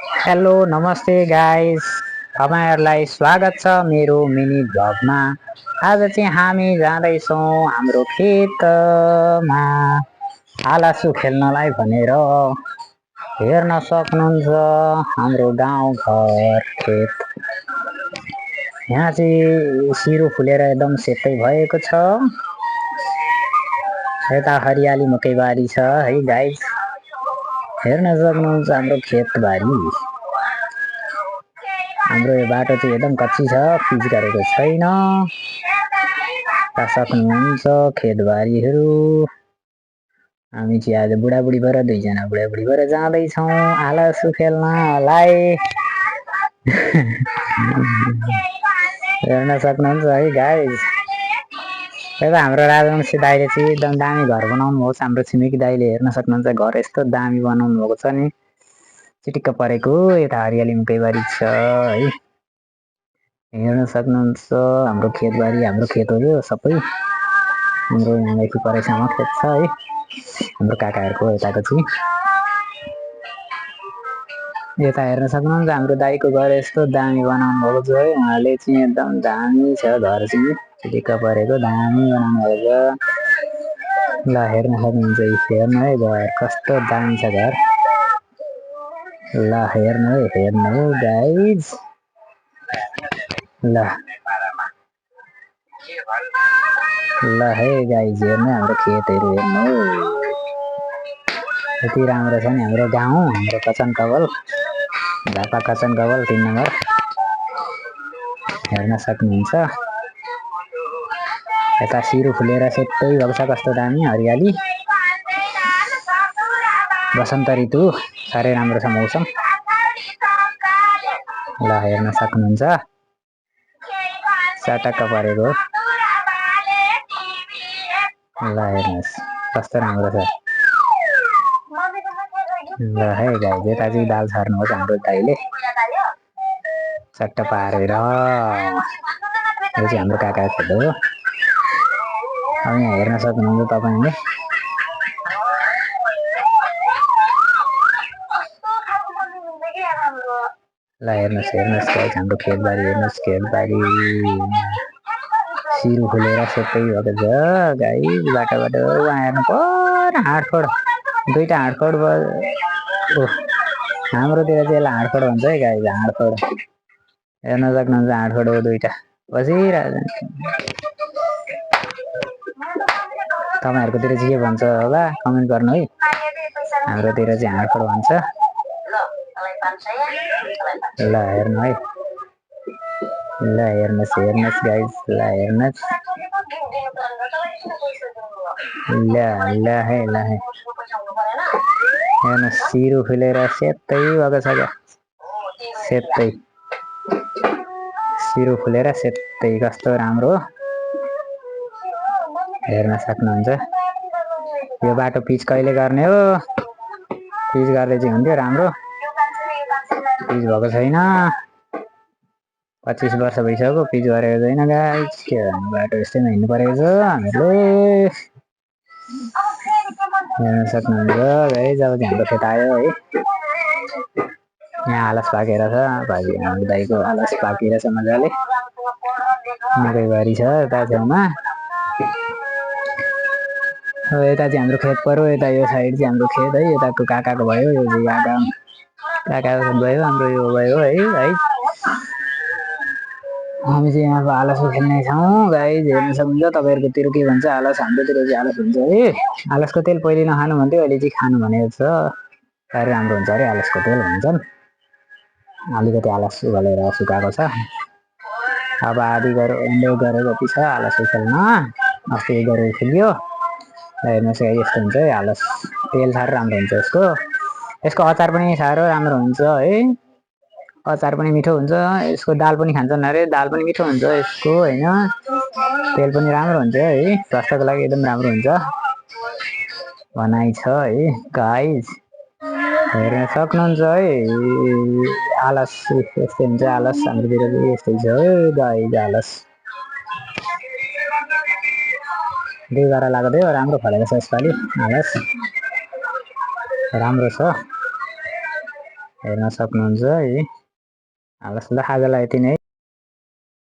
Hello नमस्ते guys, तपाईँहरूलाई स्वागत छ मेरो मिनी ब्लगमा। आज चाहिँ हामी जाँदैछौँ हाम्रो खेतमा आलासु खेल्नलाई भनेर। हेर्न सक्नुहुन्छ हाम्रो गाउँ घर खेत। यहाँ चाहिँ सिरु फुलेर एकदम सेतै भएको छ। यता हरियाली मकैबारी छ है गाइस, हेर्न सक्नुहुन्छ हाम्रो खेतबारी। हाम्रो यो बाटो चाहिँ एकदम कच्ची छ, पिच गरेको छैन। सक्नुहुन्छ खेतबारीहरू। हामी चाहिँ आज बुढाबुढी भएर दुईजना बुढाबुढी भएर जाँदैछौँ आलासु खेल्नलाई। हेर्न सक्नुहुन्छ है गाइस। यता हाम्रो राजवंशी दाइले चाहिँ एकदम दामी घर बनाउनु भएको छ। हाम्रो छिमेकी दाइले हेर्न सक्नुहुन्छ, घर यस्तो दामी बनाउनु भएको छ नि, चिटिक्क परेको। यता हरियाली मकैबारी छ है, हेर्न सक्नुहुन्छ हाम्रो खेतबारी। हाम्रो खेत हो यो सबै। हाम्रो यहाँदेखि परेसम्म खेत छ है, हाम्रो काकाहरूको यताको चाहिँ। यता हेर्न सक्नुहुन्छ हाम्रो दाइको घर यस्तो दामी बनाउनु भएको छ है। उहाँले चाहिँ एकदम दामी छ घर चाहिँ, चिटिक्क परेको दामी बनाउनु भएको छ। ल हेर्न सक्नुहुन्छ, हेर्नु है घर कस्तो दामी छ घर। ल हेर्नु गाइज। ल है गाइज, हेर्नु हाम्रो खेतहरू हेर्नु। यति राम्रो छ नि हाम्रो गाउँ, हाम्रो कचन कवल, झापा कचन कवल 3 नम्बर। हेर्न सक्नुहुन्छ यता सिरु फुलेर सेतै भएको छ, कस्तो दामी हरियाली। बसन्त ऋतु साह्रै राम्रो छ मौसम। ल हेर्न सक्नुहुन्छ चटक्क परेको। ल हेर्नुहोस् कस्तो राम्रो छ। ल है गाइस, यता चाहिँ दाल छर्नुहोस् हाम्रो दाइले चट्ट पारेर। यो चाहिँ हाम्रो काका खेत हो। अब यहाँ हेर्न सक्नुहुन्छ तपाईँले। ल हेर्नुहोस् गाइस हाम्रो खेतबारी, हेर्नुहोस् खेतबारी। सिरु फुलेर सेतै भएको छ गाइस। बाटोबाट उहाँ हेर्नु पर हाँडखोड, दुईटा हाँडखोड भयो। हाम्रोतिर चाहिँ यसलाई हाँडखोड भन्छ है गाइस, हाँडखोड। हेर्न सक्नुहुन्छ हाँडखोड हो दुईटा बसिरहेको। तपाईँहरूकोतिर चाहिँ के भन्छ होला कमेन्ट गर्नु है। हाम्रोतिर चाहिँ हाँडखोड भन्छ। ल हेर्नु है, ल हेर्नुहोस् गाइस, ल हेर्नुहोस्। ल है हेर्नुहोस् सिरु फुलेर सेतै भएको छ क्या, सेतै सिरु फुलेर सेतै कस्तो राम्रो हेर्न सक्नुहुन्छ। यो बाटो पिच कहिले गर्ने हो? पिच गर्दै चाहिँ हुन्थ्यो राम्रो, पिच भएको छैन। 25 वर्ष भइसक्यो पिच गरेको छैन गाइस। के भन्नु, बाटो यस्तैमा हिँड्नु परेको छ हामीले। हेर्न सक्नुहुन्छ गाइस। अब चाहिँ हाम्रो खेत आयो है। यहाँ आलस पाकेर छ, भाइ हाम्रो दाइको आलस पाकिरहेछ मजाले। मकैबारी छ यता छेउमा। यता चाहिँ हाम्रो खेत पर्यो, यता यो साइड चाहिँ हाम्रो खेत है। यताको काकाको भयो, यो चाहिँ काकाको भयो, हाम्रो यो भयो है। हामी चाहिँ यहाँ आलसो खेल्ने छौँ गाइस। हेर्न सक्नुहुन्छ तपाईँहरूकोतिर के भन्छ आलस, हाम्रोतिर चाहिँ आलस हुन्छ है। आलसको तेल पहिले नखानु भन्थ्यो, अहिले चाहिँ खानु भनेको छ। साह्रै राम्रो हुन्छ अरे आलसको तेल भन्छन्। अलिकति आलस उबालेर सुकाएको छ। अब आधी गरेको जति छ आलस खेल्न। अस्ति गरेको खुल्यो। हेर्नुहोस् यस्तो हुन्छ है आलस, तेल साह्रै राम्रो हुन्छ यसको। यसको अचार पनि साह्रो राम्रो हुन्छ है। अचार पनि मिठो हुन्छ यसको। दाल पनि खान्छन् अरे, दाल पनि मिठो हुन्छ यसको होइन। तेल पनि राम्रो हुन्छ है, स्वास्थ्यको लागि एकदम राम्रो हुन्छ भनाइ छ है गाइस। हेर्न सक्नुहुन्छ है आलस यस्तै हुन्छ। आलस हाम्रोतिर यस्तै छ है गाइस। आलस 2 बार लाग्यो, राम्रो फलेको छ यसपालि आलस, राम्रो छ। हेर्न सक्नुहुन्छ है। हवस् ल आजलाई यति नै।